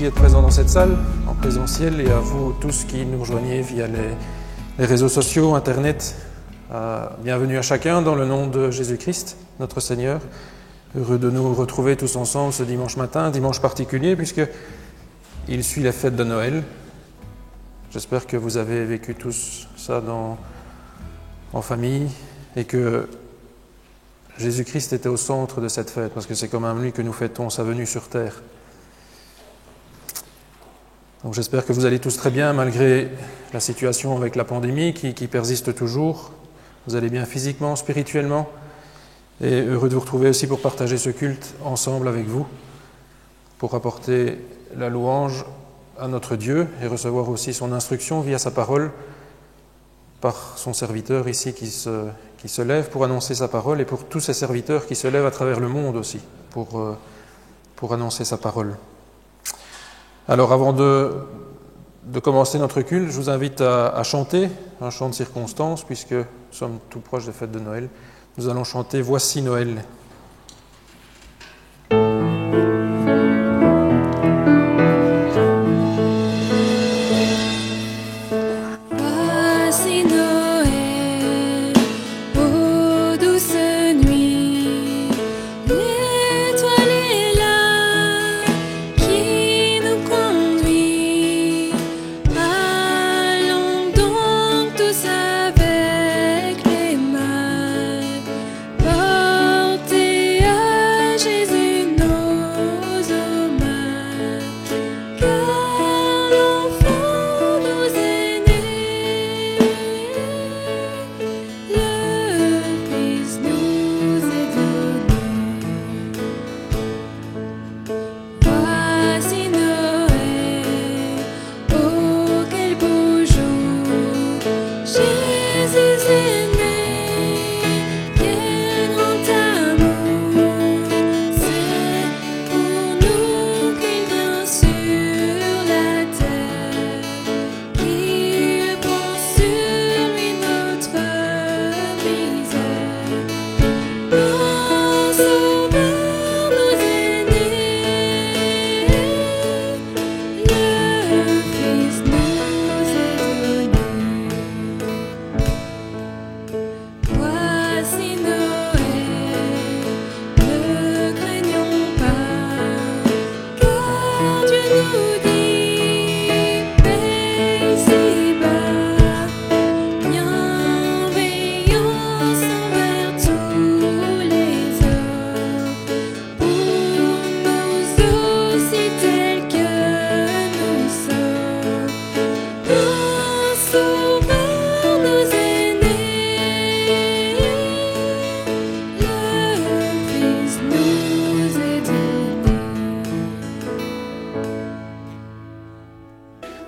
qui êtes présents dans cette salle, en présentiel, et à vous tous qui nous rejoignez via les réseaux sociaux, Internet. Bienvenue à chacun dans le nom de Jésus-Christ, notre Seigneur. Heureux de nous retrouver tous ensemble ce dimanche matin, un dimanche particulier, puisqu'il suit la fête de Noël. J'espère que vous avez vécu tous ça en famille et que Jésus-Christ était au centre de cette fête, parce que c'est comme lui que nous fêtons sa venue sur terre. Donc j'espère que vous allez tous très bien, malgré la situation avec la pandémie qui persiste toujours. Vous allez bien physiquement, spirituellement, et heureux de vous retrouver aussi pour partager ce culte ensemble avec vous, pour apporter la louange à notre Dieu et recevoir aussi son instruction via sa parole par son serviteur ici qui se lève pour annoncer sa parole, et pour tous ses serviteurs qui se lèvent à travers le monde aussi pour annoncer sa parole. Alors avant de commencer notre culte, je vous invite à chanter un chant de circonstance, puisque nous sommes tout proches des fêtes de Noël. Nous allons chanter « Voici Noël ».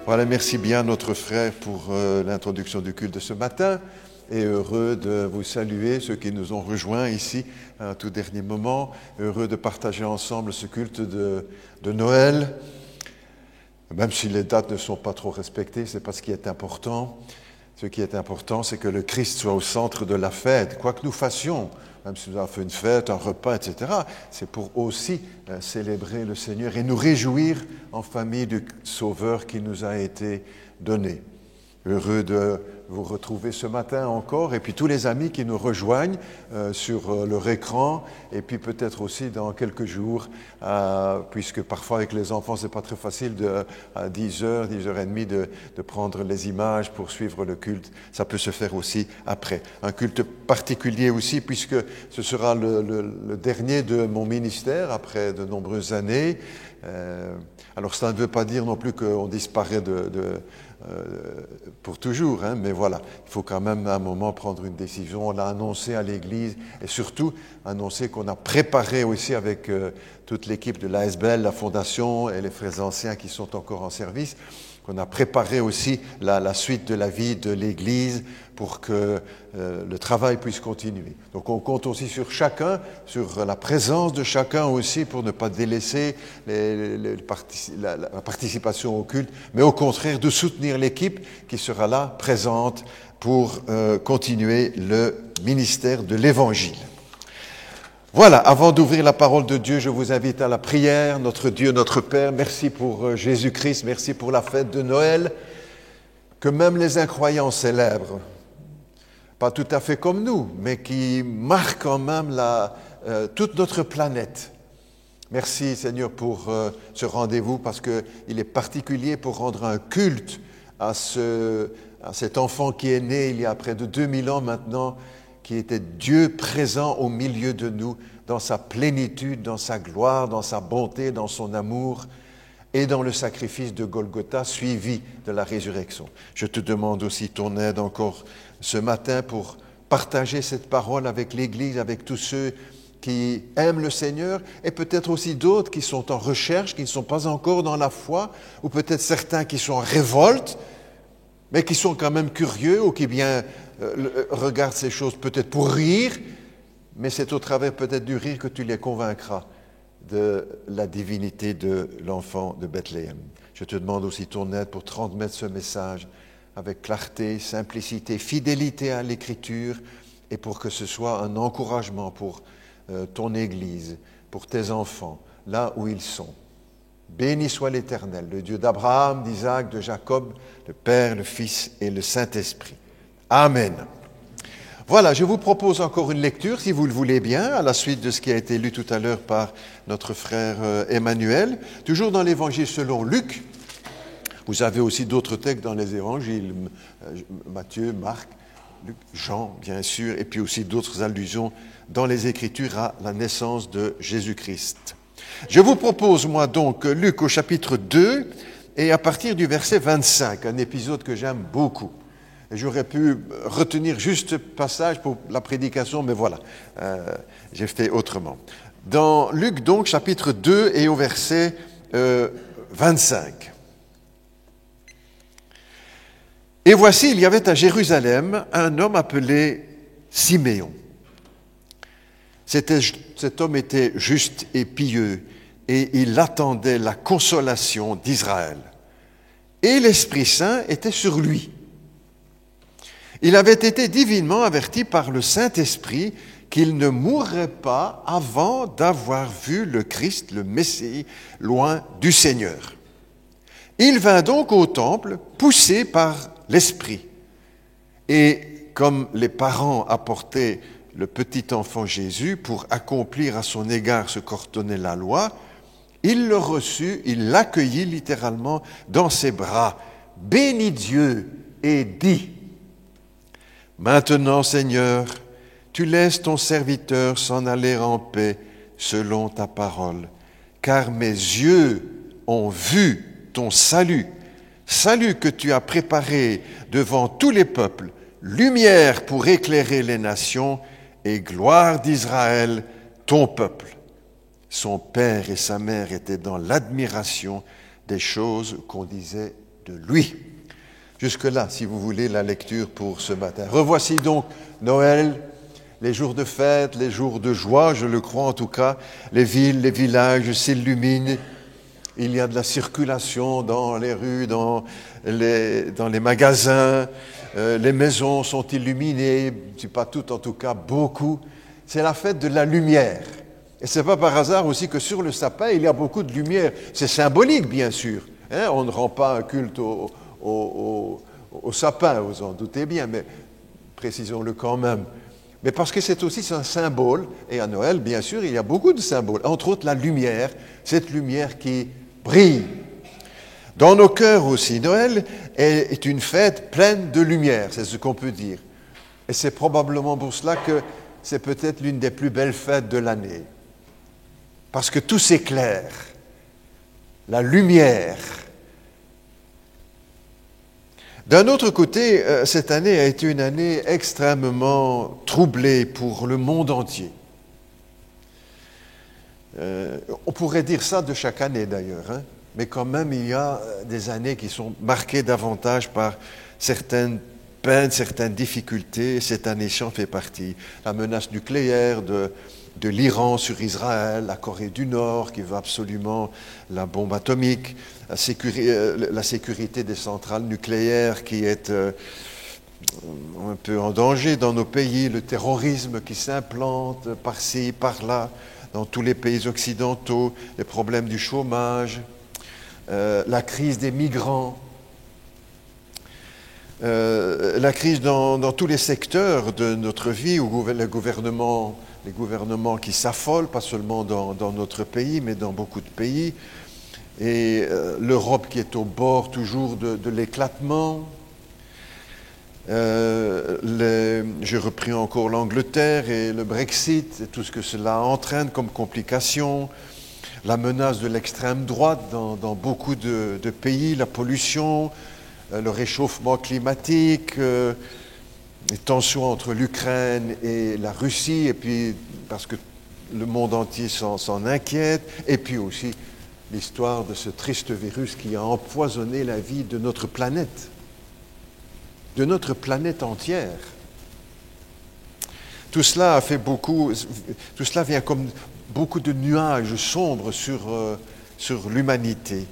Voilà, merci bien notre frère pour l'introduction du culte de ce matin, et heureux de vous saluer, ceux qui nous ont rejoints ici à un tout dernier moment, heureux de partager ensemble ce culte de Noël, même si les dates ne sont pas trop respectées, c'est pas ce qui est important. Ce qui est important, c'est que le Christ soit au centre de la fête, quoi que nous fassions. Même si nous avons fait une fête, un repas, etc., c'est pour aussi célébrer le Seigneur et nous réjouir en famille du Sauveur qui nous a été donné. Heureux de vous retrouver ce matin encore, et puis tous les amis qui nous rejoignent sur leur écran, et puis peut-être aussi dans quelques jours, puisque parfois avec les enfants c'est pas très facile à 10h, 10h30 de prendre les images pour suivre le culte. Ça peut se faire aussi après. Un culte particulier aussi, puisque ce sera le dernier de mon ministère après de nombreuses années. Alors ça ne veut pas dire non plus qu'on disparaît pour toujours, mais voilà, il faut quand même à un moment prendre une décision. On l'a annoncé à l'Église, et surtout annoncé qu'on a préparé aussi avec toute l'équipe de l'ASBL, la Fondation et les frères anciens qui sont encore en service, qu'on a préparé aussi la suite de la vie de l'Église pour que le travail puisse continuer. Donc on compte aussi sur chacun, sur la présence de chacun aussi, pour ne pas délaisser la participation au culte, mais au contraire de soutenir l'équipe qui sera là, présente, pour continuer le ministère de l'Évangile. Voilà, avant d'ouvrir la parole de Dieu, je vous invite à la prière. Notre Dieu, notre Père, merci pour Jésus-Christ, merci pour la fête de Noël, que même les incroyants célèbrent. Pas tout à fait comme nous, mais qui marque quand même toute notre planète. Merci Seigneur pour ce rendez-vous, parce qu'il est particulier pour rendre un culte à cet enfant qui est né il y a près de 2000 ans maintenant, qui était Dieu présent au milieu de nous, dans sa plénitude, dans sa gloire, dans sa bonté, dans son amour, et dans le sacrifice de Golgotha, suivi de la résurrection. Je te demande aussi ton aide encore ce matin pour partager cette parole avec l'Église, avec tous ceux qui aiment le Seigneur, et peut-être aussi d'autres qui sont en recherche, qui ne sont pas encore dans la foi, ou peut-être certains qui sont en révolte, mais qui sont quand même curieux, ou qui regardent ces choses peut-être pour rire, mais c'est au travers peut-être du rire que tu les convaincras de la divinité de l'enfant de Bethléem. Je te demande aussi ton aide pour transmettre ce message avec clarté, simplicité, fidélité à l'Écriture, et pour que ce soit un encouragement pour ton Église, pour tes enfants, là où ils sont. Béni soit l'Éternel, le Dieu d'Abraham, d'Isaac, de Jacob, le Père, le Fils et le Saint-Esprit. Amen. Voilà, je vous propose encore une lecture, si vous le voulez bien, à la suite de ce qui a été lu tout à l'heure par notre frère Emmanuel, toujours dans l'Évangile selon Luc. Vous avez aussi d'autres textes dans les Évangiles, Matthieu, Marc, Luc, Jean, bien sûr, et puis aussi d'autres allusions dans les Écritures à la naissance de Jésus-Christ. Je vous propose, moi donc, Luc au chapitre 2, et à partir du verset 25, un épisode que j'aime beaucoup. Et j'aurais pu retenir juste ce passage pour la prédication, mais voilà, j'ai fait autrement. Dans Luc donc, chapitre 2, et au verset 25. « Et voici, il y avait à Jérusalem un homme appelé Siméon. Cet homme était juste et pieux, et il attendait la consolation d'Israël. Et l'Esprit Saint était sur lui. Il avait été divinement averti par le Saint-Esprit qu'il ne mourrait pas avant d'avoir vu le Christ, le Messie, loin du Seigneur. Il vint donc au temple, poussé par l'Esprit. Et comme les parents apportaient le petit enfant Jésus pour accomplir à son égard ce qu'ordonnait la loi, il le reçut, il l'accueillit littéralement dans ses bras, bénit Dieu et dit : « Maintenant, Seigneur, tu laisses ton serviteur s'en aller en paix selon ta parole, car mes yeux ont vu ton salut, salut que tu as préparé devant tous les peuples, lumière pour éclairer les nations et gloire d'Israël, ton peuple. » Son père et sa mère étaient dans l'admiration des choses qu'on disait de lui. Jusque-là, si vous voulez, la lecture pour ce matin. Revoici donc Noël, les jours de fête, les jours de joie, je le crois en tout cas. Les villes, les villages s'illuminent. Il y a de la circulation dans les rues, dans les magasins. Les maisons sont illuminées, si pas toutes, en tout cas beaucoup. C'est la fête de la lumière. Et ce n'est pas par hasard aussi que sur le sapin, il y a beaucoup de lumière. C'est symbolique, bien sûr. On ne rend pas un culte au sapin, vous en doutez bien, mais précisons-le quand même. Mais parce que c'est aussi un symbole, et à Noël, bien sûr, il y a beaucoup de symboles. Entre autres, la lumière, cette lumière qui brille. Dans nos cœurs aussi, Noël est une fête pleine de lumière, c'est ce qu'on peut dire. Et c'est probablement pour cela que c'est peut-être l'une des plus belles fêtes de l'année. Parce que tout s'éclaire. La lumière. D'un autre côté, cette année a été une année extrêmement troublée pour le monde entier. On pourrait dire ça de chaque année d'ailleurs, hein, mais quand même il y a des années qui sont marquées davantage par certaines peines, certaines difficultés. Cette année en fait partie. La menace nucléaire de l'Iran sur Israël, la Corée du Nord qui veut absolument la bombe atomique, la sécurité des centrales nucléaires qui est un peu en danger dans nos pays, le terrorisme qui s'implante par-ci, par-là, dans tous les pays occidentaux, les problèmes du chômage, la crise des migrants, la crise dans tous les secteurs de notre vie, où les gouvernements qui s'affolent, pas seulement dans notre pays, mais dans beaucoup de pays, et l'Europe qui est au bord toujours de l'éclatement. J'ai repris encore l'Angleterre et le Brexit, et tout ce que cela entraîne comme complications, la menace de l'extrême droite dans beaucoup de pays, la pollution, le réchauffement climatique, les tensions entre l'Ukraine et la Russie, et puis parce que le monde entier s'en inquiète, et puis aussi l'histoire de ce triste virus qui a empoisonné la vie de notre planète entière. Tout cela vient comme beaucoup de nuages sombres sur l'humanité.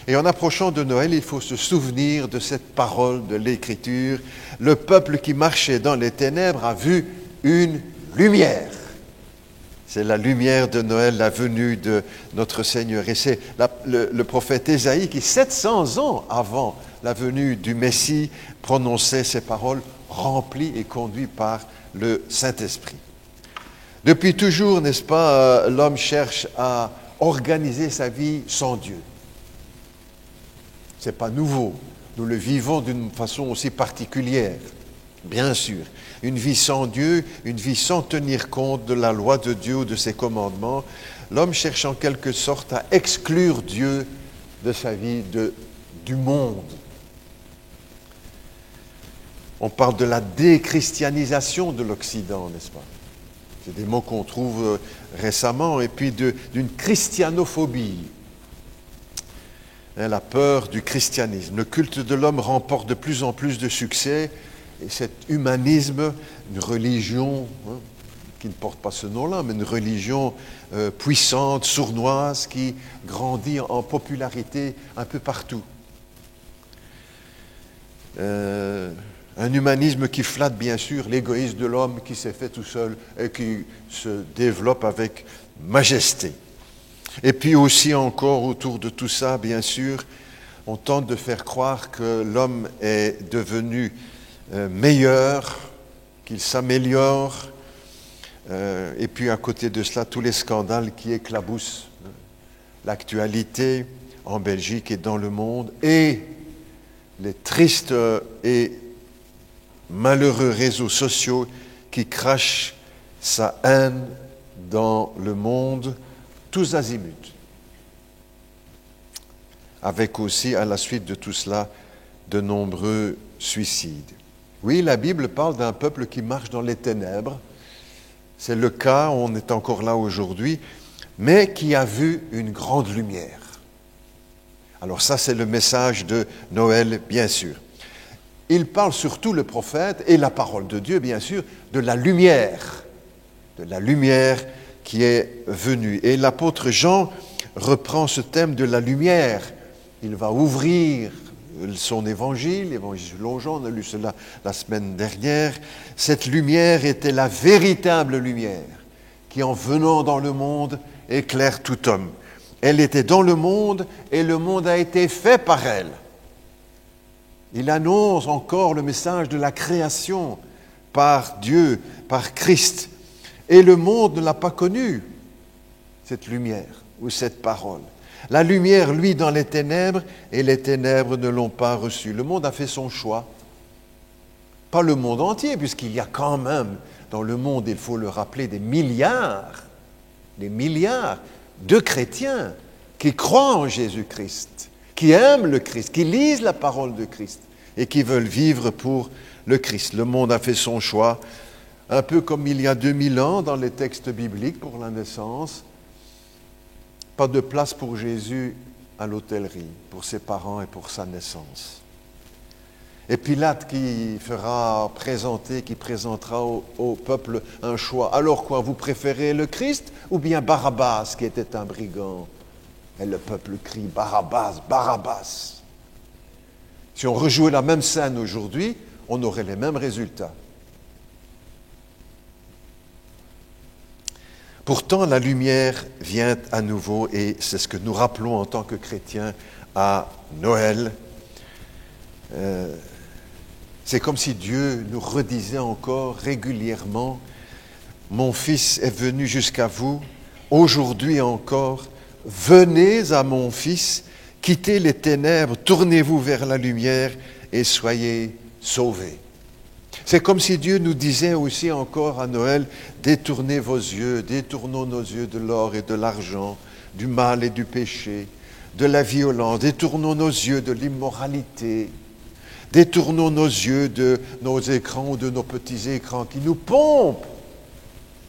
Et en approchant de Noël, il faut se souvenir de cette parole de l'Écriture. Le peuple qui marchait dans les ténèbres a vu une lumière. C'est la lumière de Noël, la venue de notre Seigneur. Et c'est le prophète Ésaïe qui, 700 ans avant la venue du Messie, prononçait ces paroles remplies et conduites par le Saint-Esprit. Depuis toujours, n'est-ce pas, l'homme cherche à organiser sa vie sans Dieu. Ce n'est pas nouveau. Nous le vivons d'une façon aussi particulière, bien sûr. Une vie sans Dieu, une vie sans tenir compte de la loi de Dieu ou de ses commandements. L'homme cherche en quelque sorte à exclure Dieu de sa vie, du monde. On parle de la déchristianisation de l'Occident, n'est-ce pas? C'est des mots qu'on trouve récemment, et puis d'une christianophobie. La peur du christianisme. Le culte de l'homme remporte de plus en plus de succès, et cet humanisme, une religion qui ne porte pas ce nom-là, mais une religion puissante, sournoise, qui grandit en popularité un peu partout. Un humanisme qui flatte bien sûr l'égoïsme de l'homme qui s'est fait tout seul et qui se développe avec majesté. Et puis aussi encore autour de tout ça, bien sûr, on tente de faire croire que l'homme est devenu meilleur, qu'il s'améliore, et puis à côté de cela, tous les scandales qui éclaboussent l'actualité en Belgique et dans le monde, et les tristes et malheureux réseaux sociaux qui crachent sa haine dans le monde, tous azimuts. Avec aussi, à la suite de tout cela, de nombreux suicides. Oui, la Bible parle d'un peuple qui marche dans les ténèbres. C'est le cas, on est encore là aujourd'hui, mais qui a vu une grande lumière. Alors ça, c'est le message de Noël, bien sûr. Il parle surtout, le prophète, et la parole de Dieu, bien sûr, de la lumière qui est venue. Et l'apôtre Jean reprend ce thème de la lumière. Il va ouvrir son évangile, l'évangile selon Jean, on a lu cela la semaine dernière. Cette lumière était la véritable lumière qui, en venant dans le monde, éclaire tout homme. Elle était dans le monde et le monde a été fait par elle. Il annonce encore le message de la création par Dieu, par Christ. Et le monde ne l'a pas connue, cette lumière ou cette parole. La lumière, lui, dans les ténèbres, et les ténèbres ne l'ont pas reçue. Le monde a fait son choix. Pas le monde entier, puisqu'il y a quand même dans le monde, il faut le rappeler, des milliards de chrétiens qui croient en Jésus-Christ, qui aiment le Christ, qui lisent la parole de Christ et qui veulent vivre pour le Christ. Le monde a fait son choix, un peu comme il y a 2000 ans dans les textes bibliques pour la naissance. Pas de place pour Jésus à l'hôtellerie, pour ses parents et pour sa naissance. Et Pilate qui présentera au peuple un choix. Alors quoi, vous préférez le Christ ou bien Barabbas qui était un brigand? Et le peuple crie Barabbas, Barabbas. Si on rejouait la même scène aujourd'hui, on aurait les mêmes résultats. Pourtant, la lumière vient à nouveau, et c'est ce que nous rappelons en tant que chrétiens à Noël. C'est comme si Dieu nous redisait encore régulièrement, « Mon Fils est venu jusqu'à vous, aujourd'hui encore, venez à mon Fils, quittez les ténèbres, tournez-vous vers la lumière et soyez sauvés. » C'est comme si Dieu nous disait aussi encore à Noël, détournez vos yeux, détournons nos yeux de l'or et de l'argent, du mal et du péché, de la violence, détournons nos yeux de l'immoralité, détournons nos yeux de nos écrans ou de nos petits écrans qui nous pompent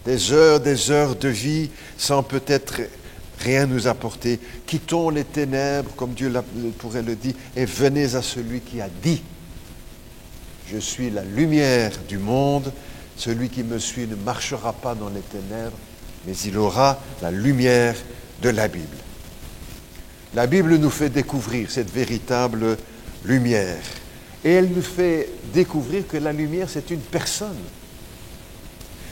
des heures de vie sans peut-être rien nous apporter. Quittons les ténèbres, comme Dieu pourrait le dire, et venez à celui qui a dit, je suis la lumière du monde, celui qui me suit ne marchera pas dans les ténèbres, mais il aura la lumière de la Bible. La Bible nous fait découvrir cette véritable lumière. Et elle nous fait découvrir que la lumière, c'est une personne.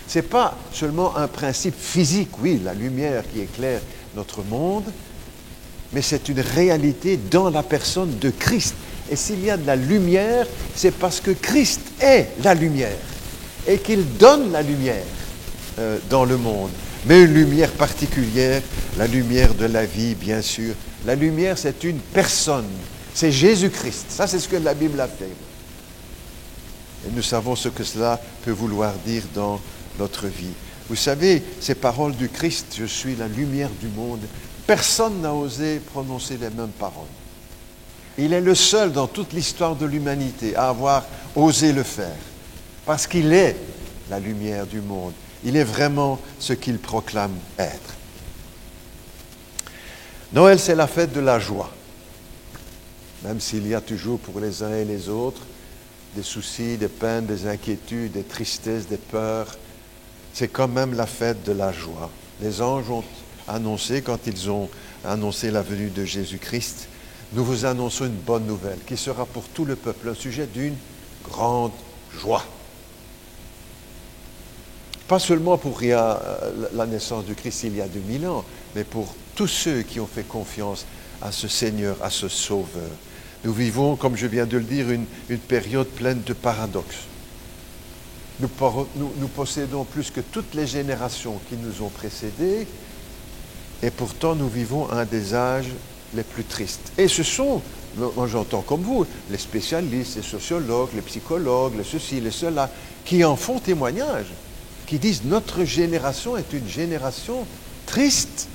Ce n'est pas seulement un principe physique, oui, la lumière qui éclaire notre monde, mais c'est une réalité dans la personne de Christ. Et s'il y a de la lumière, c'est parce que Christ est la lumière et qu'il donne la lumière dans le monde. Mais une lumière particulière, la lumière de la vie, bien sûr. La lumière, c'est une personne. C'est Jésus-Christ. Ça, c'est ce que la Bible affirme. Et nous savons ce que cela peut vouloir dire dans notre vie. Vous savez, ces paroles du Christ, je suis la lumière du monde, personne n'a osé prononcer les mêmes paroles. Il est le seul dans toute l'histoire de l'humanité à avoir osé le faire, parce qu'il est la lumière du monde. Il est vraiment ce qu'il proclame être. Noël, c'est la fête de la joie. Même s'il y a toujours pour les uns et les autres des soucis, des peines, des inquiétudes, des tristesses, des peurs, c'est quand même la fête de la joie. Les anges ont annoncé, quand ils ont annoncé la venue de Jésus-Christ, nous vous annonçons une bonne nouvelle qui sera pour tout le peuple un sujet d'une grande joie. Pas seulement pour la naissance du Christ il y a 2000 ans, mais pour tous ceux qui ont fait confiance à ce Seigneur, à ce Sauveur. Nous vivons, comme je viens de le dire, une période pleine de paradoxes. Nous possédons plus que toutes les générations qui nous ont précédés, et pourtant nous vivons un des âges les plus tristes. Et ce sont, moi j'entends comme vous, les spécialistes, les sociologues, les psychologues, les ceci, les cela, qui en font témoignage, qui disent notre génération est une génération triste.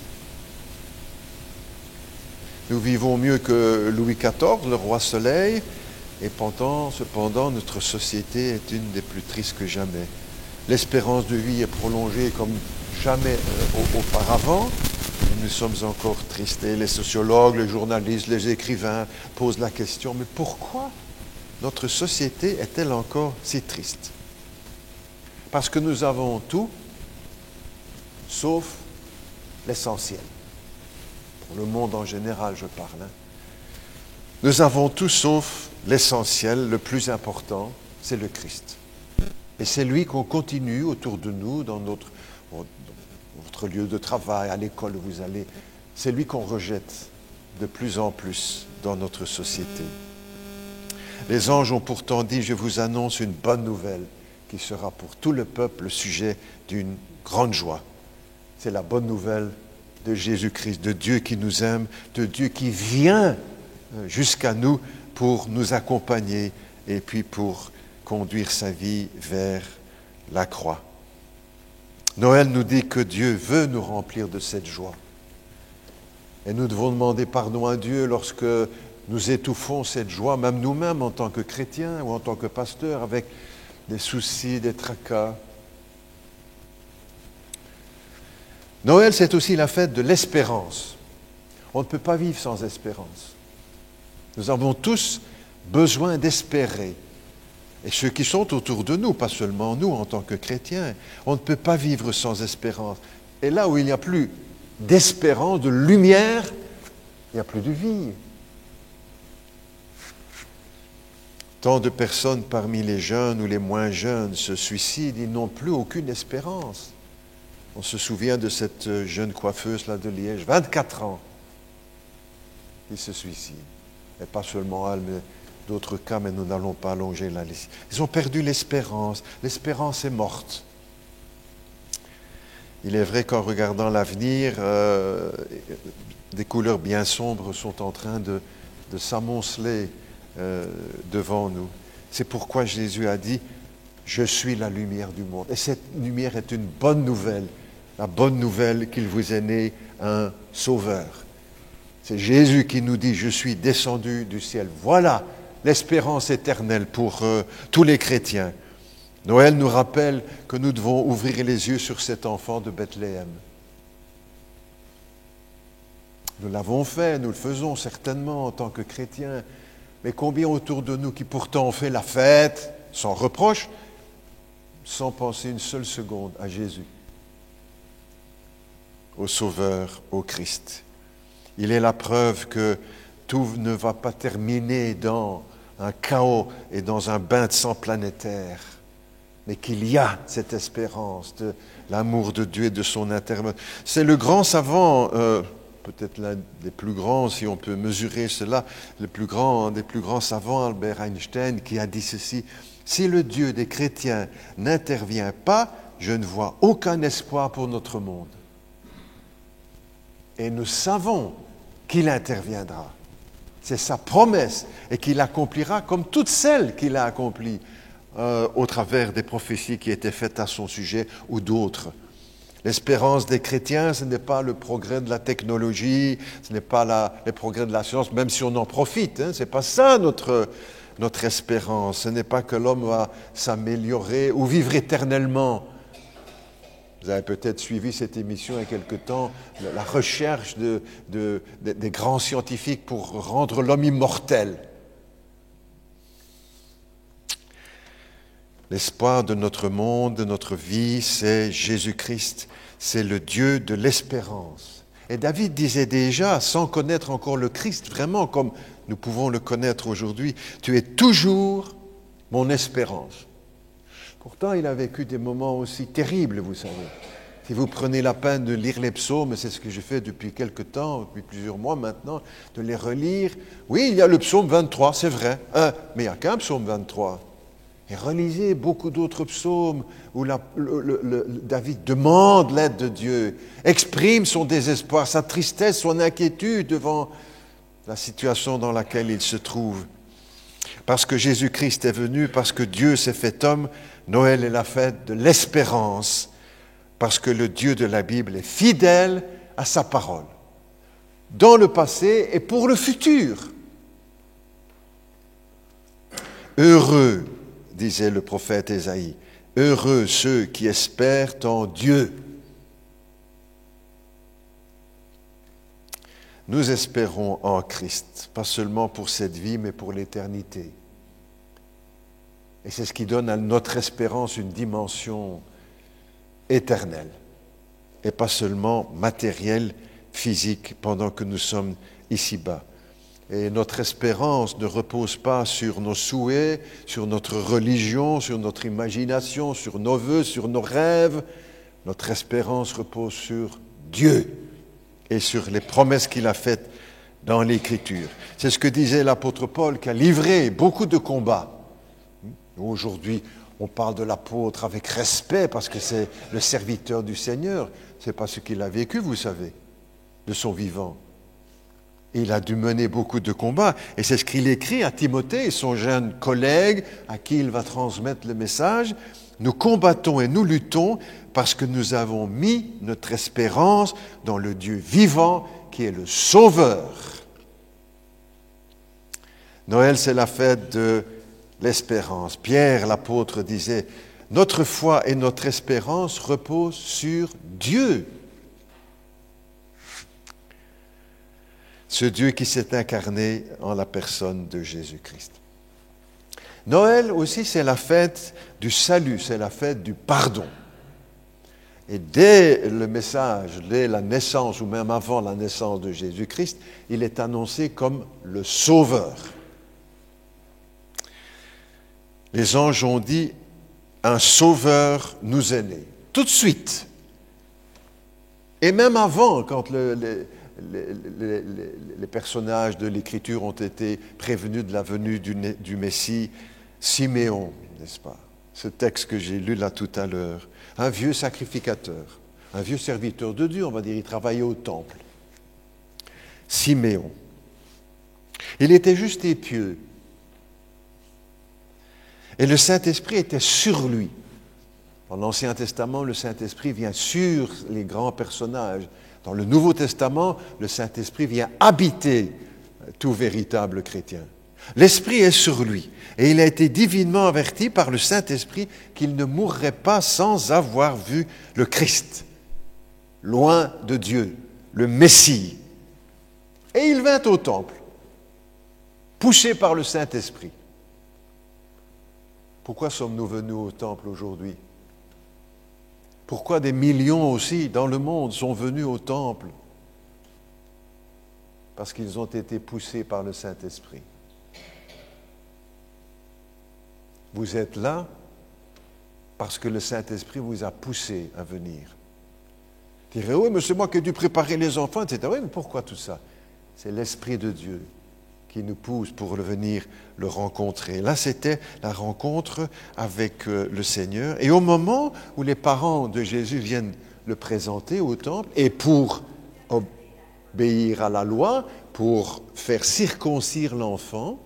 Nous vivons mieux que Louis XIV, le roi Soleil, et cependant notre société est une des plus tristes que jamais. L'espérance de vie est prolongée comme jamais auparavant. Nous sommes encore tristes. Et les sociologues, les journalistes, les écrivains posent la question, mais pourquoi notre société est-elle encore si triste? Parce que nous avons tout, sauf l'essentiel. Pour le monde en général, je parle. Nous avons tout sauf l'essentiel, le plus important, c'est le Christ. Et c'est lui qu'on continue autour de nous, dans notre lieu de travail, à l'école où vous allez. C'est lui qu'on rejette de plus en plus dans notre société. Les anges ont pourtant dit, je vous annonce une bonne nouvelle qui sera pour tout le peuple le sujet d'une grande joie. C'est la bonne nouvelle de Jésus-Christ, de Dieu qui nous aime, de Dieu qui vient jusqu'à nous pour nous accompagner et puis pour conduire sa vie vers la croix. Noël nous dit que Dieu veut nous remplir de cette joie. Et nous devons demander pardon à Dieu lorsque nous étouffons cette joie, même nous-mêmes en tant que chrétiens ou en tant que pasteurs, avec des soucis, des tracas. Noël, c'est aussi la fête de l'espérance. On ne peut pas vivre sans espérance. Nous avons tous besoin d'espérer. Et ceux qui sont autour de nous, pas seulement nous en tant que chrétiens, on ne peut pas vivre sans espérance. Et là où il n'y a plus d'espérance, de lumière, il n'y a plus de vie. Tant de personnes parmi les jeunes ou les moins jeunes se suicident, ils n'ont plus aucune espérance. On se souvient de cette jeune coiffeuse là de Liège, 24 ans, qui se suicide. Et pas seulement elle, mais d'autres cas, mais nous n'allons pas allonger la liste. Ils ont perdu l'espérance. L'espérance est morte. Il est vrai qu'en regardant l'avenir, des couleurs bien sombres sont en train de s'amonceler devant nous. C'est pourquoi Jésus a dit « Je suis la lumière du monde ». Et cette lumière est une bonne nouvelle. La bonne nouvelle qu'il vous est né un sauveur. C'est Jésus qui nous dit « Je suis descendu du ciel ». Voilà l'espérance éternelle pour tous les chrétiens. Noël nous rappelle que nous devons ouvrir les yeux sur cet enfant de Bethléem. Nous l'avons fait, nous le faisons certainement en tant que chrétiens, mais combien autour de nous qui pourtant ont fait la fête, sans reproche, sans penser une seule seconde à Jésus, au Sauveur, au Christ. Il est la preuve que tout ne va pas terminer dans un chaos et dans un bain de sang planétaire, mais qu'il y a cette espérance de l'amour de Dieu et de son intervention. C'est le grand savant, peut-être l'un des plus grands, si on peut mesurer cela, un des plus grands savants, Albert Einstein, qui a dit ceci: si le Dieu des chrétiens n'intervient pas, je ne vois aucun espoir pour notre monde. Et nous savons qu'il interviendra. C'est sa promesse et qu'il accomplira comme toutes celles qu'il a accomplies au travers des prophéties qui étaient faites à son sujet ou d'autres. L'espérance des chrétiens, ce n'est pas le progrès de la technologie, ce n'est pas le progrès de la science, même si on en profite. Ce n'est pas ça notre espérance. Ce n'est pas que l'homme va s'améliorer ou vivre éternellement. Vous avez peut-être suivi cette émission il y a quelque temps, la recherche des grands scientifiques pour rendre l'homme immortel. L'espoir de notre monde, de notre vie, c'est Jésus-Christ, c'est le Dieu de l'espérance. Et David disait déjà, sans connaître encore le Christ, vraiment comme nous pouvons le connaître aujourd'hui, « Tu es toujours mon espérance ». Pourtant, il a vécu des moments aussi terribles, vous savez. Si vous prenez la peine de lire les psaumes, c'est ce que j'ai fait depuis quelque temps, depuis plusieurs mois maintenant, de les relire. Oui, il y a le psaume 23, c'est vrai, mais il n'y a qu'un psaume 23. Et relisez beaucoup d'autres psaumes où David demande l'aide de Dieu, exprime son désespoir, sa tristesse, son inquiétude devant la situation dans laquelle il se trouve. Parce que Jésus-Christ est venu, parce que Dieu s'est fait homme, Noël est la fête de l'espérance, parce que le Dieu de la Bible est fidèle à sa parole, dans le passé et pour le futur. Heureux, disait le prophète Ésaïe, heureux ceux qui espèrent en Dieu. Nous espérons en Christ, pas seulement pour cette vie, mais pour l'éternité. Et c'est ce qui donne à notre espérance une dimension éternelle, et pas seulement matérielle, physique, pendant que nous sommes ici-bas. Et notre espérance ne repose pas sur nos souhaits, sur notre religion, sur notre imagination, sur nos vœux, sur nos rêves. Notre espérance repose sur Dieu et sur les promesses qu'il a faites dans l'Écriture. C'est ce que disait l'apôtre Paul, qui a livré beaucoup de combats. Aujourd'hui, on parle de l'apôtre avec respect parce que c'est le serviteur du Seigneur. Ce n'est pas ce qu'il a vécu, vous savez, de son vivant. Il a dû mener beaucoup de combats. Et c'est ce qu'il écrit à Timothée, son jeune collègue, à qui il va transmettre le message. Nous combattons et nous luttons parce que nous avons mis notre espérance dans le Dieu vivant qui est le Sauveur. Noël, c'est la fête de l'espérance. Pierre, l'apôtre, disait « Notre foi et notre espérance reposent sur Dieu ». Ce Dieu qui s'est incarné en la personne de Jésus-Christ. Noël aussi, c'est la fête du salut, c'est la fête du pardon. Et dès le message, dès la naissance, ou même avant la naissance de Jésus-Christ, il est annoncé comme le Sauveur. les anges ont dit, un sauveur nous est né. Tout de suite. Et même avant, quand les personnages de l'Écriture ont été prévenus de la venue du Messie, Siméon, n'est-ce pas? Ce texte que j'ai lu là tout à l'heure, un vieux sacrificateur, un vieux serviteur de Dieu, on va dire, il travaillait au temple. Siméon. Il était juste et pieux. Et le Saint-Esprit était sur lui. Dans l'Ancien Testament, le Saint-Esprit vient sur les grands personnages. Dans le Nouveau Testament, le Saint-Esprit vient habiter tout véritable chrétien. L'Esprit est sur lui. Et il a été divinement averti par le Saint-Esprit qu'il ne mourrait pas sans avoir vu le Christ, loin de Dieu, le Messie. Et il vint au temple, poussé par le Saint-Esprit. Pourquoi sommes-nous venus au temple aujourd'hui? Pourquoi des millions aussi dans le monde sont venus au temple? Parce qu'ils ont été poussés par le Saint-Esprit. Vous êtes là parce que le Saint-Esprit vous a poussé à venir. Vous direz, oui, mais c'est moi qui ai dû préparer les enfants, etc. Oui, mais pourquoi tout ça? C'est l'Esprit de Dieu qui nous pousse pour venir le rencontrer. Là, c'était la rencontre avec le Seigneur. Et au moment où les parents de Jésus viennent le présenter au temple, et pour obéir à la loi, pour faire circoncire l'enfant,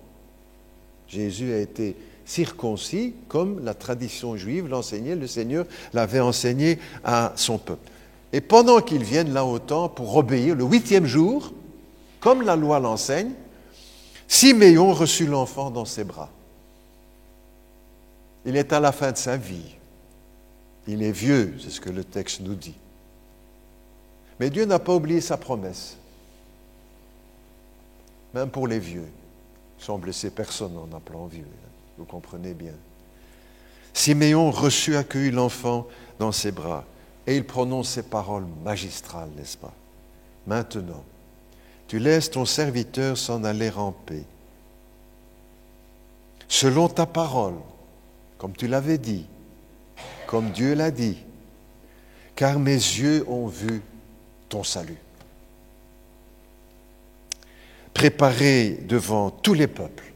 Jésus a été circoncis comme la tradition juive l'enseignait, le Seigneur l'avait enseigné à son peuple. Et pendant qu'ils viennent là au temple pour obéir, le 8e jour, comme la loi l'enseigne, Siméon reçut l'enfant dans ses bras. Il est à la fin de sa vie. Il est vieux, c'est ce que le texte nous dit. Mais Dieu n'a pas oublié sa promesse. Même pour les vieux. Sans blesser personne en appelant vieux. Vous comprenez bien. Siméon reçut, accueillit l'enfant dans ses bras. Et il prononce ces paroles magistrales, n'est-ce pas? Maintenant, tu laisses ton serviteur s'en aller en paix. Selon ta parole, comme tu l'avais dit, comme Dieu l'a dit, car mes yeux ont vu ton salut. Préparé devant tous les peuples.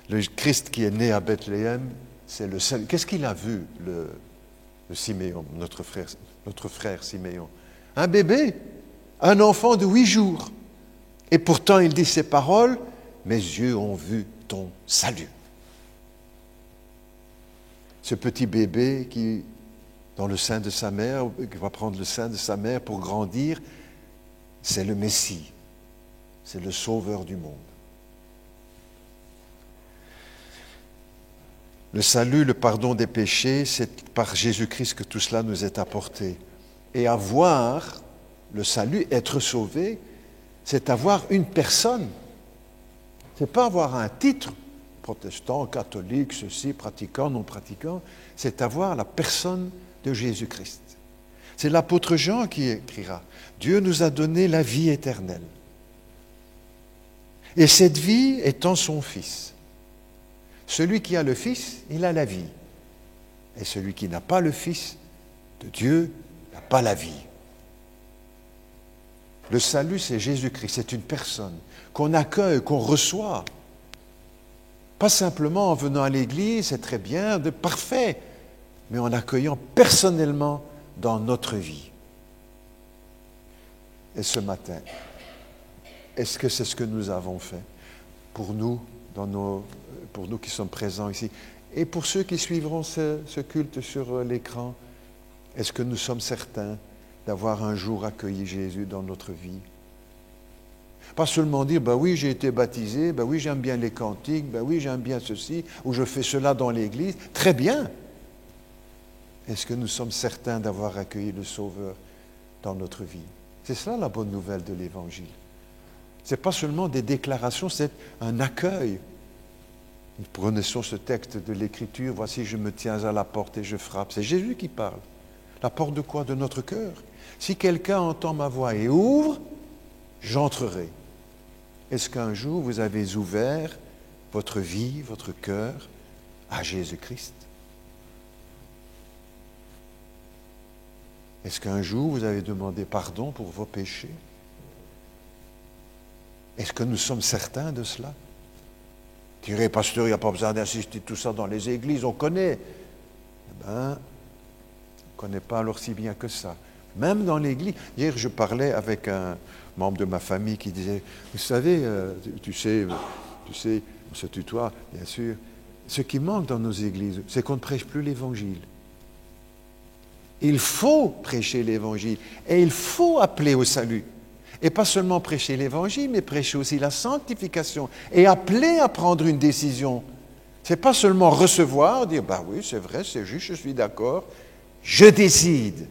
Le Christ qui est né à Bethléem, c'est le salut. Qu'est-ce qu'il a vu, le Siméon, notre frère Siméon? Un bébé, un enfant de 8 jours. Et pourtant, il dit ces paroles, mes yeux ont vu ton salut. Ce petit bébé qui, dans le sein de sa mère, qui va prendre le sein de sa mère pour grandir, c'est le Messie, c'est le Sauveur du monde. Le salut, le pardon des péchés, c'est par Jésus-Christ que tout cela nous est apporté. Et avoir le salut, être sauvé, c'est avoir une personne. Ce n'est pas avoir un titre, protestant, catholique, ceci, pratiquant, non pratiquant, c'est avoir la personne de Jésus-Christ. C'est l'apôtre Jean qui écrira, Dieu nous a donné la vie éternelle. Et cette vie étant son Fils. Celui qui a le Fils, il a la vie. Et celui qui n'a pas le Fils de Dieu n'a pas la vie. Le salut, c'est Jésus-Christ, c'est une personne qu'on accueille, qu'on reçoit. Pas simplement en venant à l'église, c'est très bien, de parfait, mais en accueillant personnellement dans notre vie. Et ce matin, est-ce que c'est ce que nous avons fait pour nous, pour nous qui sommes présents ici, et pour ceux qui suivront ce culte sur l'écran, est-ce que nous sommes certains d'avoir un jour accueilli Jésus dans notre vie? Pas seulement dire, ben oui, j'ai été baptisé, ben oui, j'aime bien les cantiques, ben oui, j'aime bien ceci, ou je fais cela dans l'église. Très bien. Est-ce que nous sommes certains d'avoir accueilli le Sauveur dans notre vie? C'est cela la bonne nouvelle de l'Évangile. Ce n'est pas seulement des déclarations, c'est un accueil. Nous prenons ce texte de l'Écriture, voici je me tiens à la porte et je frappe. C'est Jésus qui parle. La porte de quoi? De notre cœur. Si quelqu'un entend ma voix et ouvre, j'entrerai. Est-ce qu'un jour vous avez ouvert votre vie, votre cœur à Jésus-Christ? Est-ce qu'un jour vous avez demandé pardon pour vos péchés? Est-ce que nous sommes certains de cela? Vous direz, pasteur, il n'y a pas besoin d'insister tout ça dans les églises, on connaît. Eh bien, on ne connaît pas alors si bien que ça. Même dans l'église. Hier, je parlais avec un membre de ma famille qui disait, vous savez, tu sais, on se tutoie, bien sûr. Ce qui manque dans nos églises, c'est qu'on ne prêche plus l'évangile. Il faut prêcher l'évangile et il faut appeler au salut. Et pas seulement prêcher l'évangile, mais prêcher aussi la sanctification et appeler à prendre une décision. Ce n'est pas seulement recevoir, dire, bah oui, c'est vrai, c'est juste, je suis d'accord, je décide.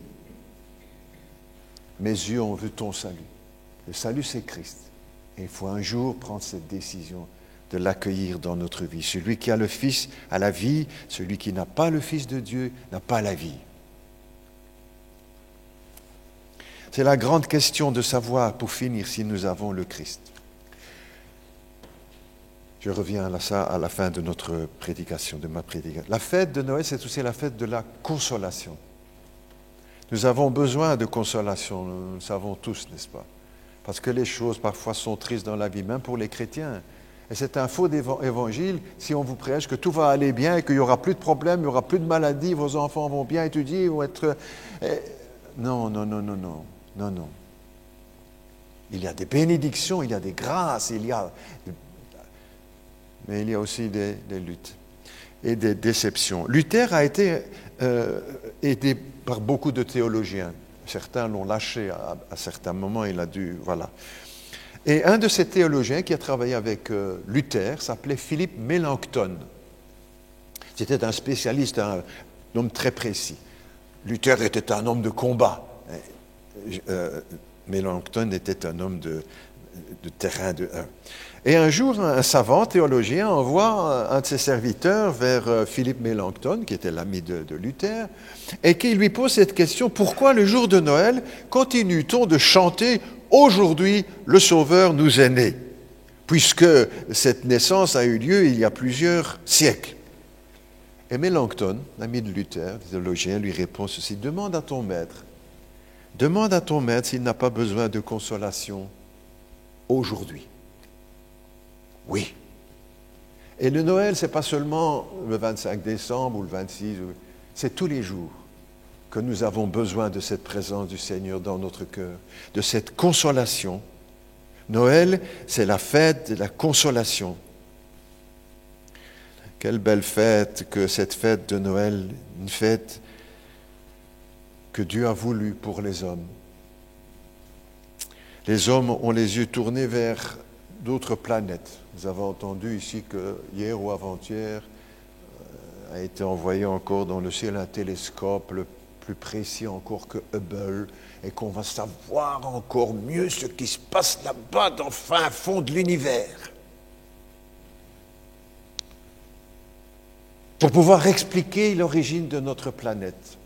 Mes yeux ont vu ton salut. Le salut, c'est Christ. Et il faut un jour prendre cette décision de l'accueillir dans notre vie. Celui qui a le Fils a la vie, celui qui n'a pas le Fils de Dieu n'a pas la vie. C'est la grande question de savoir, pour finir, si nous avons le Christ. Je reviens à ça à la fin de notre prédication, de ma prédication. La fête de Noël, c'est aussi la fête de la consolation. Nous avons besoin de consolation, nous le savons tous, n'est-ce pas? Parce que les choses parfois sont tristes dans la vie, même pour les chrétiens. Et c'est un faux évangile si on vous prêche que tout va aller bien et qu'il n'y aura plus de problèmes, il n'y aura plus de maladies, vos enfants vont bien étudier, vont être... Non. Non. Il y a des bénédictions, il y a des grâces, mais il y a aussi des luttes et des déceptions. Luther a été aidé par beaucoup de théologiens. Certains l'ont lâché à certains moments, il a dû... Voilà. Et un de ces théologiens qui a travaillé avec Luther s'appelait Philippe Melanchthon. C'était un spécialiste, un homme très précis. Luther était un homme de combat. Melanchthon était un homme de terrain. Et un jour, un savant théologien envoie un de ses serviteurs vers Philippe Melanchthon, qui était l'ami de Luther, et qui lui pose cette question: pourquoi le jour de Noël continue-t-on de chanter « Aujourd'hui, le Sauveur nous est né », puisque cette naissance a eu lieu il y a plusieurs siècles? Et Melanchthon, l'ami de Luther, théologien, lui répond ceci: demande à ton maître s'il n'a pas besoin de consolation aujourd'hui. Oui. Et le Noël, ce n'est pas seulement le 25 décembre ou le 26, c'est tous les jours que nous avons besoin de cette présence du Seigneur dans notre cœur, de cette consolation. Noël, c'est la fête de la consolation. Quelle belle fête que cette fête de Noël, une fête que Dieu a voulu pour les hommes. Les hommes ont les yeux tournés vers d'autres planètes. Vous avez entendu ici que hier ou avant-hier a été envoyé encore dans le ciel un télescope, le plus précis encore que Hubble, et qu'on va savoir encore mieux ce qui se passe là-bas dans le fin fond de l'univers. Pour pouvoir expliquer l'origine de notre planète.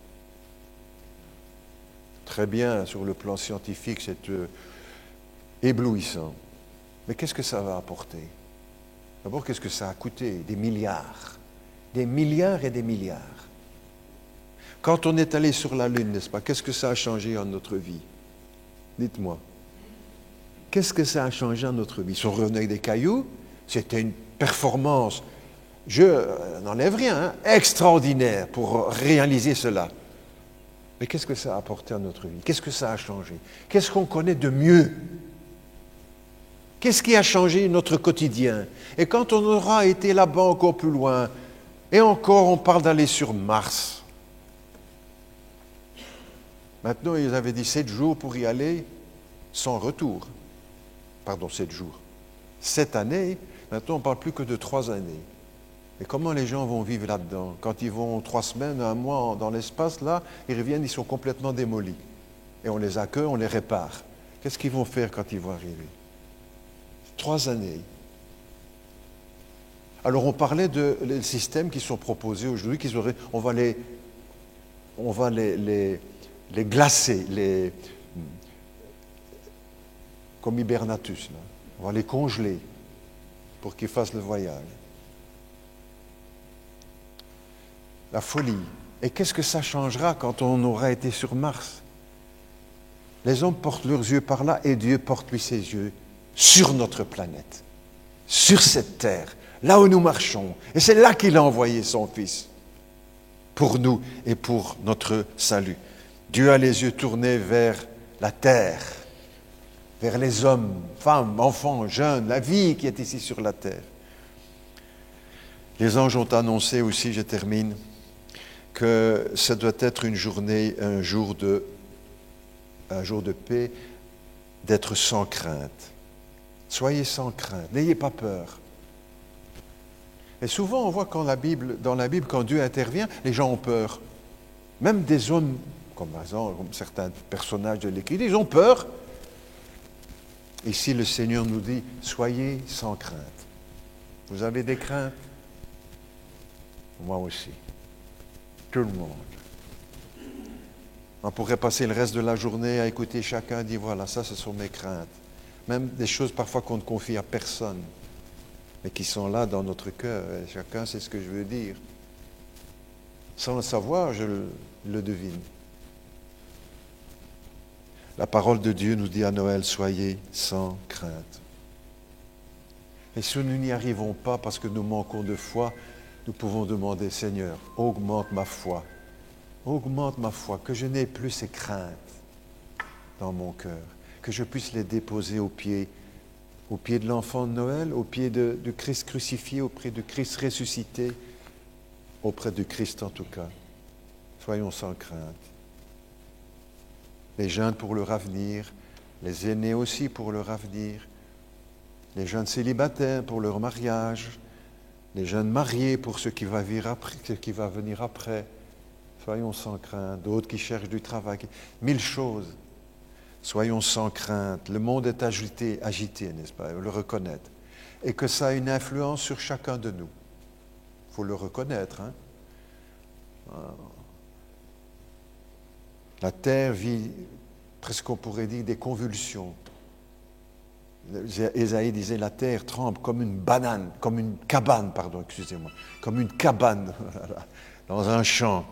Très bien, sur le plan scientifique, c'est éblouissant. Mais qu'est-ce que ça va apporter? D'abord, qu'est-ce que ça a coûté? Des milliards. Des milliards et des milliards. Quand on est allé sur la Lune, n'est-ce pas, qu'est-ce que ça a changé en notre vie? Dites-moi. Qu'est-ce que ça a changé en notre vie? Ils sont revenus avec des cailloux, c'était une performance, je n'enlève rien, hein, extraordinaire pour réaliser cela. Mais qu'est-ce que ça a apporté à notre vie? Qu'est-ce que ça a changé? Qu'est-ce qu'on connaît de mieux? Qu'est-ce qui a changé notre quotidien? Et quand on aura été là-bas encore plus loin, et encore on parle d'aller sur Mars. Maintenant, ils avaient dit 7 jours pour y aller sans retour. Pardon, 7 jours. Cette année, maintenant on ne parle plus que de 3 années. Et comment les gens vont vivre là-dedans? Quand ils vont 3 semaines, 1 mois dans l'espace, là, ils reviennent, ils sont complètement démolis. Et on les accueille, on les répare. Qu'est-ce qu'ils vont faire quand ils vont arriver? 3 années. Alors on parlait des systèmes qui sont proposés aujourd'hui, on va les glacer, comme Hibernatus, là. On va les congeler pour qu'ils fassent le voyage. la folie. Et qu'est-ce que ça changera quand on aura été sur Mars? Les hommes portent leurs yeux par là et Dieu porte lui ses yeux sur notre planète, sur cette terre, là où nous marchons. Et c'est là qu'il a envoyé son Fils pour nous et pour notre salut. Dieu a les yeux tournés vers la terre, vers les hommes, femmes, enfants, jeunes, la vie qui est ici sur la terre. Les anges ont annoncé aussi, je termine, que ça doit être une journée, un jour de paix, d'être sans crainte. Soyez sans crainte, n'ayez pas peur. Et souvent, on voit dans la Bible, quand Dieu intervient, les gens ont peur. Même des hommes, comme certains personnages de l'Écriture, ils ont peur. Ici, le Seigneur nous dit, soyez sans crainte. Vous avez des craintes? Moi aussi. Tout le monde. On pourrait passer le reste de la journée à écouter chacun dire, voilà, ça, ce sont mes craintes. Même des choses parfois qu'on ne confie à personne, mais qui sont là dans notre cœur. Et chacun sait ce que je veux dire. Sans le savoir, je le devine. La parole de Dieu nous dit à Noël, soyez sans crainte. Et si nous n'y arrivons pas parce que nous manquons de foi, nous pouvons demander, Seigneur, augmente ma foi, que je n'ai plus ces craintes dans mon cœur, que je puisse les déposer au pied de l'enfant de Noël, au pied du Christ crucifié, auprès du Christ ressuscité, auprès du Christ en tout cas. Soyons sans crainte. Les jeunes pour leur avenir, les aînés aussi pour leur avenir, les jeunes célibataires pour leur mariage, les jeunes mariés pour ce qui va venir après. Soyons sans crainte. D'autres qui cherchent du travail. 1000 choses. Soyons sans crainte. Le monde est agité, n'est-ce pas? Il faut le reconnaître. Et que ça a une influence sur chacun de nous. Il faut le reconnaître. La terre vit, presque on pourrait dire, des convulsions. Ésaïe disait, la terre tremble comme une cabane, dans un champ.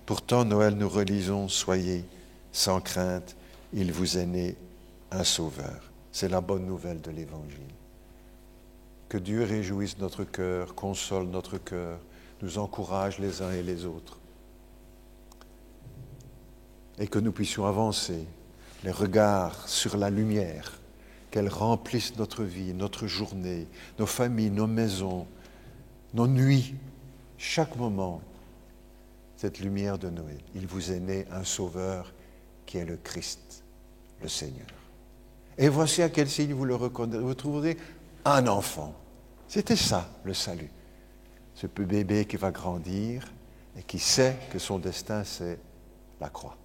Pourtant, Noël, nous relisons, soyez sans crainte, il vous est né un sauveur. C'est la bonne nouvelle de l'Évangile. Que Dieu réjouisse notre cœur, console notre cœur, nous encourage les uns et les autres. Et que nous puissions avancer, les regards sur la lumière, qu'elle remplisse notre vie, notre journée, nos familles, nos maisons, nos nuits, chaque moment, cette lumière de Noël. Il vous est né un sauveur qui est le Christ, le Seigneur. Et voici à quel signe vous le reconnaîtrez. Vous trouverez un enfant. C'était ça, le salut. Ce petit bébé qui va grandir et qui sait que son destin, c'est la croix.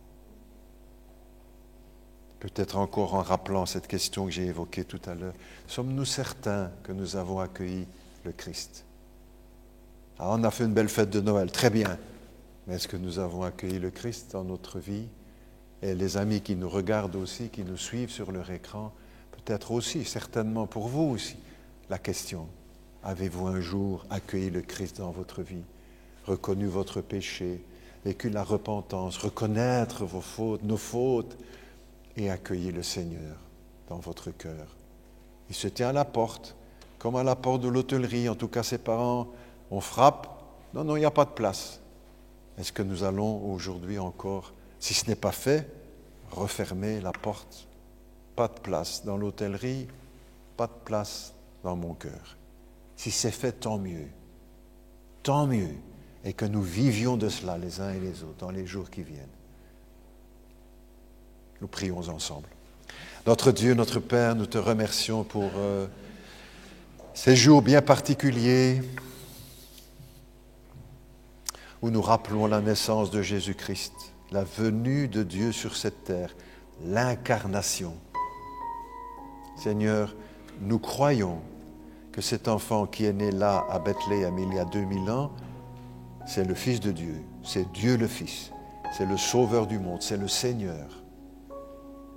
Peut-être encore en rappelant cette question que j'ai évoquée tout à l'heure, sommes-nous certains que nous avons accueilli le Christ? Alors on a fait une belle fête de Noël, très bien, mais est-ce que nous avons accueilli le Christ dans notre vie? Et les amis qui nous regardent aussi, qui nous suivent sur leur écran, peut-être aussi, certainement pour vous aussi, la question, avez-vous un jour accueilli le Christ dans votre vie, reconnu votre péché, vécu la repentance, reconnaître vos fautes, nos fautes, et accueillir le Seigneur dans votre cœur? Il se tient à la porte, comme à la porte de l'hôtellerie. En tout cas, ses parents, on frappe. Non, il n'y a pas de place. Est-ce que nous allons aujourd'hui encore, si ce n'est pas fait, refermer la porte? Pas de place dans l'hôtellerie, pas de place dans mon cœur. Si c'est fait, tant mieux. Tant mieux. Et que nous vivions de cela les uns et les autres dans les jours qui viennent. Nous prions ensemble. Notre Dieu, notre Père, nous te remercions pour ces jours bien particuliers où nous rappelons la naissance de Jésus-Christ, la venue de Dieu sur cette terre, l'incarnation. Seigneur, nous croyons que cet enfant qui est né là à Bethléem il y a 2000 ans, c'est le Fils de Dieu, c'est Dieu le Fils, c'est le Sauveur du monde, c'est le Seigneur.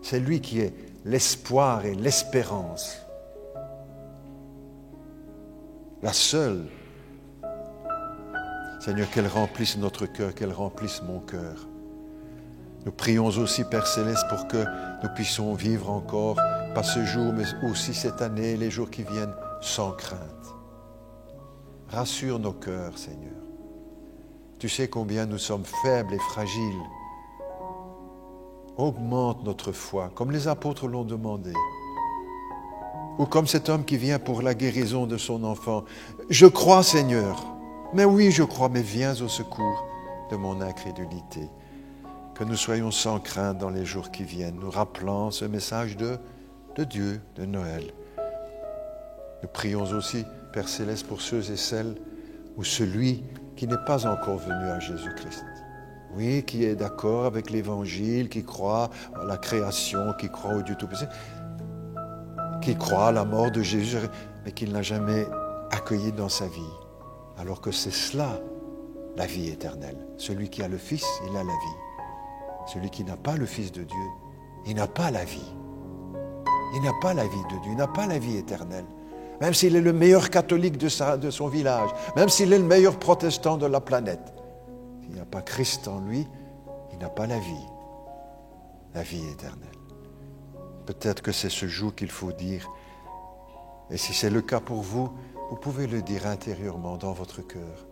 C'est lui qui est l'espoir et l'espérance. La seule. Seigneur, qu'elle remplisse notre cœur, qu'elle remplisse mon cœur. Nous prions aussi, Père Céleste, pour que nous puissions vivre encore, pas ce jour, mais aussi cette année, les jours qui viennent, sans crainte. Rassure nos cœurs, Seigneur. Tu sais combien nous sommes faibles et fragiles. Augmente notre foi, comme les apôtres l'ont demandé. Ou comme cet homme qui vient pour la guérison de son enfant. Je crois, Seigneur. Mais oui, je crois, mais viens au secours de mon incrédulité. Que nous soyons sans crainte dans les jours qui viennent, nous rappelant ce message de Dieu, de Noël. Nous prions aussi, Père Céleste, pour ceux et celles ou celui qui n'est pas encore venu à Jésus-Christ. Oui, qui est d'accord avec l'Évangile, qui croit à la création, qui croit au Dieu Tout-Puissant, qui croit à la mort de Jésus, mais qu'il n'a jamais accueilli dans sa vie. Alors que c'est cela, la vie éternelle. Celui qui a le Fils, il a la vie. Celui qui n'a pas le Fils de Dieu, il n'a pas la vie. Il n'a pas la vie de Dieu, il n'a pas la vie éternelle. Même s'il est le meilleur catholique de son village, même s'il est le meilleur protestant de la planète. S'il n'y a pas Christ en lui, il n'a pas la vie éternelle. Peut-être que c'est ce jour qu'il faut dire. Et si c'est le cas pour vous, vous pouvez le dire intérieurement dans votre cœur.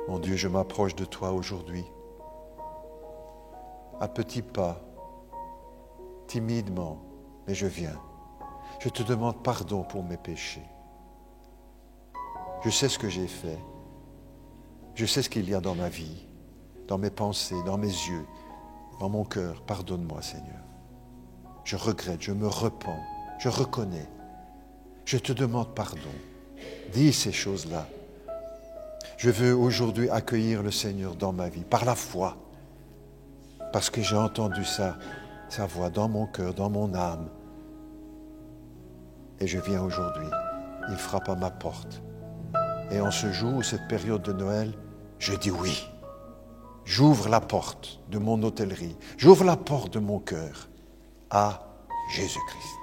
Mon Dieu, je m'approche de toi aujourd'hui, à petits pas, timidement, mais je viens. Je te demande pardon pour mes péchés. Je sais ce que j'ai fait. Je sais ce qu'il y a dans ma vie, dans mes pensées, dans mes yeux, dans mon cœur. Pardonne-moi, Seigneur. Je regrette, je me repens, je reconnais. Je te demande pardon. Dis ces choses-là. Je veux aujourd'hui accueillir le Seigneur dans ma vie, par la foi, parce que j'ai entendu sa voix dans mon cœur, dans mon âme. Et je viens aujourd'hui. Il frappe à ma porte. Et en ce jour, cette période de Noël, je dis oui. J'ouvre la porte de mon hôtellerie. J'ouvre la porte de mon cœur à Jésus-Christ.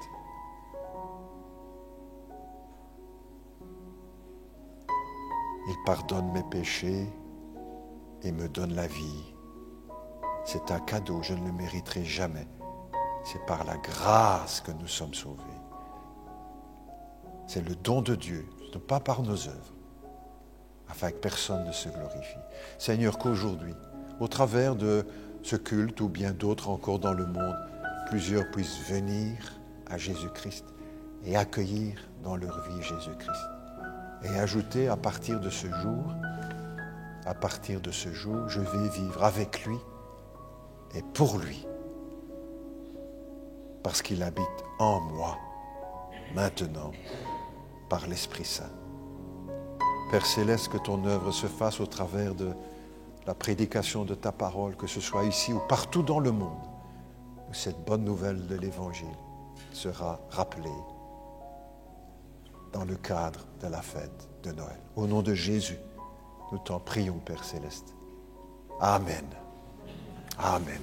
Il pardonne mes péchés et me donne la vie. C'est un cadeau, je ne le mériterai jamais. C'est par la grâce que nous sommes sauvés. C'est le don de Dieu, pas par nos œuvres, afin que personne ne se glorifie. Seigneur, qu'aujourd'hui, au travers de ce culte ou bien d'autres encore dans le monde, plusieurs puissent venir à Jésus-Christ et accueillir dans leur vie Jésus-Christ. Et ajouter à partir de ce jour, je vais vivre avec lui et pour lui, parce qu'il habite en moi, maintenant, par l'Esprit Saint. Père Céleste, que ton œuvre se fasse au travers de la prédication de ta parole, que ce soit ici ou partout dans le monde, où cette bonne nouvelle de l'Évangile sera rappelée dans le cadre de la fête de Noël. Au nom de Jésus, nous t'en prions, Père Céleste. Amen. Amen.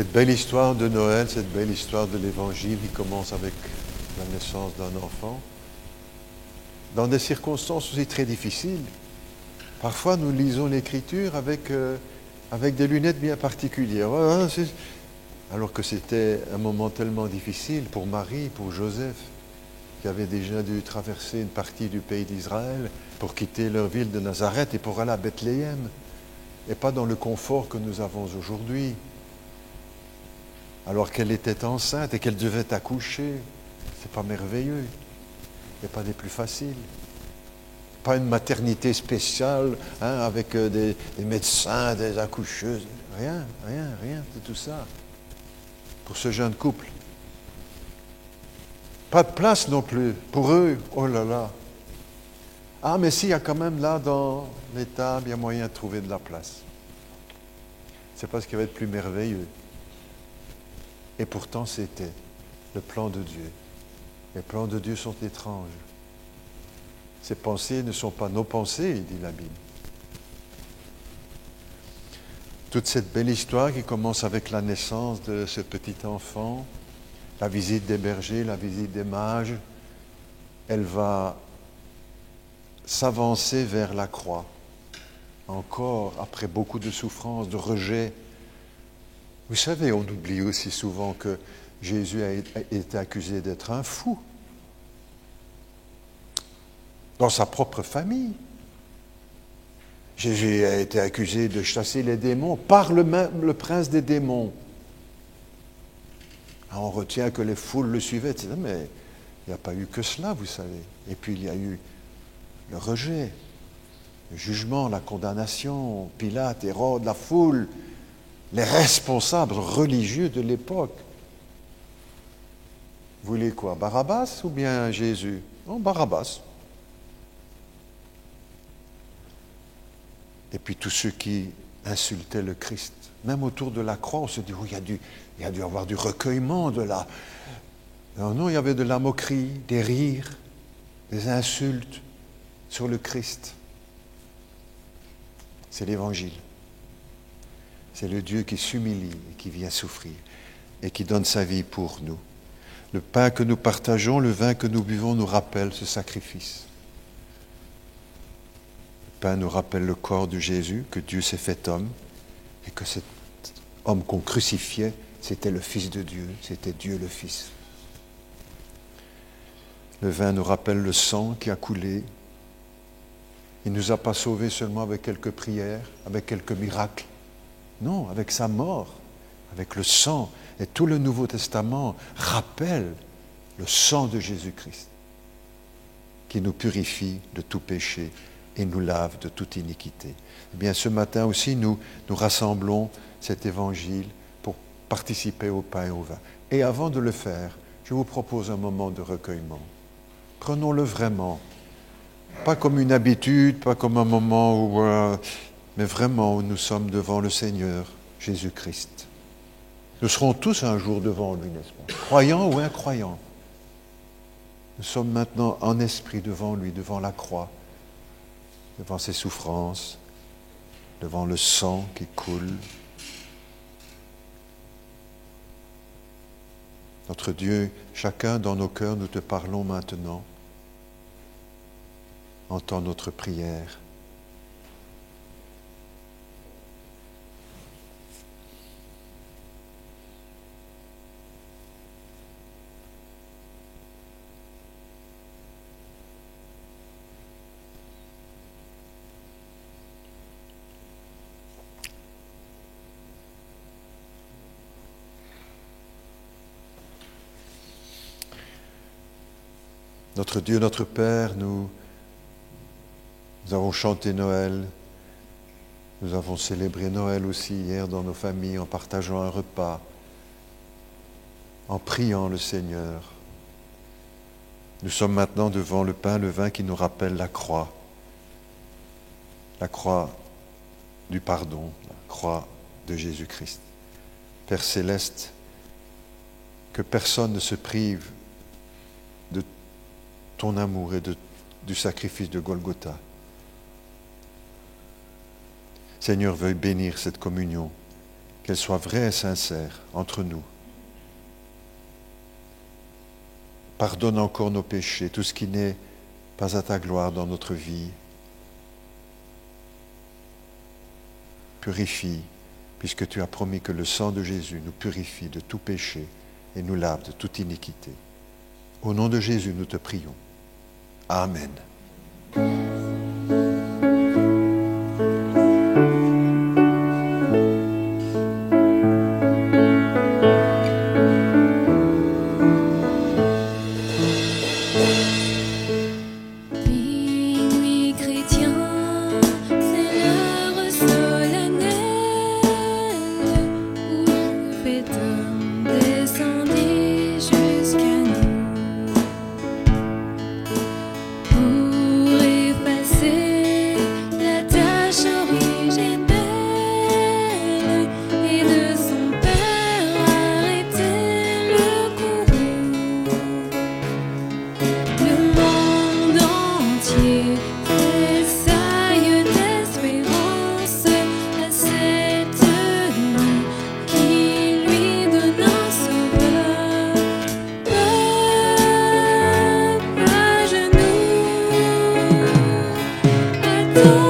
Cette belle histoire de Noël, cette belle histoire de l'Évangile qui commence avec la naissance d'un enfant, dans des circonstances aussi très difficiles. Parfois, nous lisons l'Écriture avec des lunettes bien particulières. Alors que c'était un moment tellement difficile pour Marie, pour Joseph, qui avaient déjà dû traverser une partie du pays d'Israël pour quitter leur ville de Nazareth et pour aller à Bethléem, et pas dans le confort que nous avons aujourd'hui. Alors qu'elle était enceinte et qu'elle devait accoucher, c'est pas merveilleux, et pas des plus faciles. Pas une maternité spéciale avec des médecins, des accoucheuses, rien de tout ça. Pour ce jeune couple. Pas de place non plus. Pour eux, oh là là. Ah, mais s'il y a quand même là dans l'étable, il y a moyen de trouver de la place. C'est pas ce qui va être plus merveilleux. Et pourtant, c'était le plan de Dieu. Les plans de Dieu sont étranges. Ces pensées ne sont pas nos pensées, dit la Bible. Toute cette belle histoire qui commence avec la naissance de ce petit enfant, la visite des bergers, la visite des mages, elle va s'avancer vers la croix. Encore, après beaucoup de souffrances, de rejet. Vous savez, on oublie aussi souvent que Jésus a été accusé d'être un fou. Dans sa propre famille. Jésus a été accusé de chasser les démons par le prince des démons. Alors on retient que les foules le suivaient, etc. Mais il n'y a pas eu que cela, vous savez. Et puis il y a eu le rejet, le jugement, la condamnation, Pilate, Hérode, la foule, les responsables religieux de l'époque. Vous voulez quoi, Barabbas ou bien Jésus? Non, Barabbas. Et puis tous ceux qui insultaient le Christ. Même autour de la croix, on se dit, oh, il y a dû avoir du recueillement de la... Non, il y avait de la moquerie, des rires, des insultes sur le Christ. C'est l'Évangile. C'est le Dieu qui s'humilie et qui vient souffrir et qui donne sa vie pour nous. Le pain que nous partageons, le vin que nous buvons nous rappelle ce sacrifice. Le pain nous rappelle le corps de Jésus, que Dieu s'est fait homme et que cet homme qu'on crucifiait, c'était le Fils de Dieu, c'était Dieu le Fils. Le vin nous rappelle le sang qui a coulé. Il ne nous a pas sauvés seulement avec quelques prières, avec quelques miracles. Non, avec sa mort, avec le sang. Et tout le Nouveau Testament rappelle le sang de Jésus-Christ qui nous purifie de tout péché et nous lave de toute iniquité. Eh bien, ce matin aussi, nous rassemblons cet évangile pour participer au pain et au vin. Et avant de le faire, je vous propose un moment de recueillement. Prenons-le vraiment. Pas comme une habitude, pas comme un moment où... mais vraiment où nous sommes devant le Seigneur, Jésus-Christ. Nous serons tous un jour devant lui, n'est-ce pas? Croyants ou incroyants. Nous sommes maintenant en esprit devant lui, devant la croix, devant ses souffrances, devant le sang qui coule. Notre Dieu, chacun dans nos cœurs, nous te parlons maintenant. Entends notre prière. Notre Dieu, notre Père, nous avons chanté Noël, nous avons célébré Noël aussi hier dans nos familles en partageant un repas, en priant le Seigneur. Nous sommes maintenant devant le pain, le vin qui nous rappelle la croix du pardon, la croix de Jésus-Christ. Père céleste, que personne ne se prive de ton amour et du sacrifice de Golgotha. Seigneur, veuille bénir cette communion qu'elle soit vraie et sincère entre nous. Pardonne encore nos péchés, tout ce qui n'est pas à ta gloire dans notre vie. Purifie, puisque tu as promis que le sang de Jésus nous purifie de tout péché et nous lave de toute iniquité. Au nom de Jésus, nous te prions. Amen. Minuit chrétien, c'est l'heure solennelle où le Pétome descendit jusqu'à nous pour effacer la tâche originelle et de son Père arrêter le courroux. Le monde entier tressaille d'espérance à cette nuit qui lui donne un sauveur. Peuple à genoux, attends.